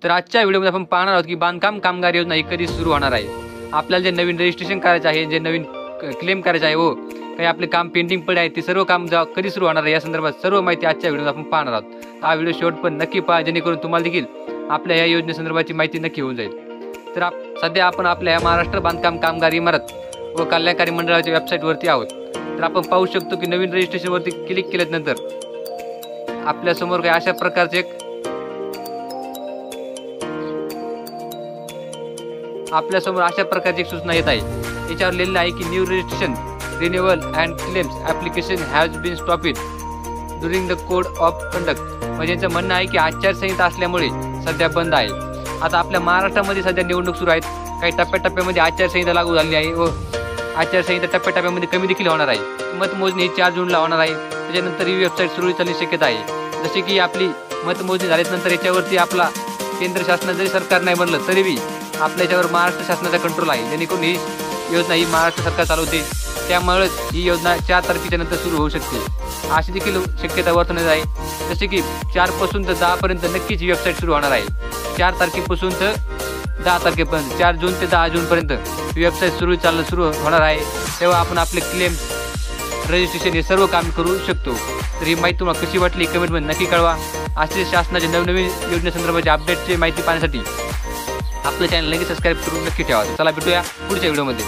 तर आजच्या व्हिडिओमध्ये आपण पाहणार आहोत की बांधकाम कामगार योजना ही कधी सुरू होणार आहे, आपल्याला जे नवीन रजिस्ट्रेशन करायचं आहे, जे नवीन क्लेम करायचं आहे व काही आपले काम पेंडिंग पडे आहे ते सर्व काम कधी सुरू होणार आहे या संदर्भात सर्व माहिती आजच्या व्हिडिओमध्ये आपण पाहणार आहोत। हा व्हिडिओ शेवट पण नक्की पहा, जेणेकरून तुम्हाला देखील आपल्या या योजनेसंदर्भाची माहिती नक्की होऊन जाईल। तर सध्या आपण आपल्या महाराष्ट्र बांधकाम कामगार इमारत व कल्याणकारी मंडळाच्या वेबसाईटवरती आहोत। तर आपण पाहू शकतो की नवीन रजिस्ट्रेशनवरती क्लिक केल्यानंतर आपल्यासमोर काही अशा प्रकारचे एक सूचना येत आहे। याच्यावर लिहिलेलं आहे की new registration renewal and claims application has been stopped during the code of conduct. म्हणजे यांचं म्हणणं आहे की आचारसंहिता असल्यामुळे सध्या बंद आहे। आता आपल्या महाराष्ट्रामध्ये सध्या निवडणूक सुरू आहेत, काही टप्प्याटप्प्यामध्ये आचारसंहिता लागू झाली आहे व आचारसंहिता टप्प्याटप्प्यामध्ये कमी देखील होणार आहे। मतमोजणी ही 4 जूनला होणार आहे। त्याच्यानंतर ही वेबसाईट सुरू चालण्याची शक्यता आहे। जसे की आपली मतमोजणी झाल्यानंतर याच्यावरती आपला केंद्र शासनाचं जरी सरकार नाही बनलं तरीही आपल्या याच्यावर महाराष्ट्र शासनाचा कंट्रोल आहे, जेणेकरून ही योजना ही महाराष्ट्र सरकार चालवते। त्यामुळेच ही योजना 4 तारखेच्या नंतर सुरू होऊ शकते, अशी देखील शक्यता वर्तवण्यात आहे। जसे की 4 पासून तर 10 पर्यंत नक्कीच ही वेबसाईट सुरू होणार आहे। 4 तारखेपासून तर 10 तारखेपर्यंत 4 जून ते 10 जूनपर्यंत ही वेबसाईट सुरू होणार आहे। तेव्हा आपण आपले क्लेम रजिस्ट्रेशन हे सर्व काम करू शकतो। तर ही माहिती तुम्हाला कशी वाटली कमेंटमध्ये नक्की कळवा। असे शासनाचे नवनवीन योजनेसंदर्भाची अपडेटची माहिती पाहण्यासाठी आपलं चॅनल लगेच सबस्क्राईब करून नक्की ठेवा। चला भेटूया पुढच्या व्हिडिओमध्ये।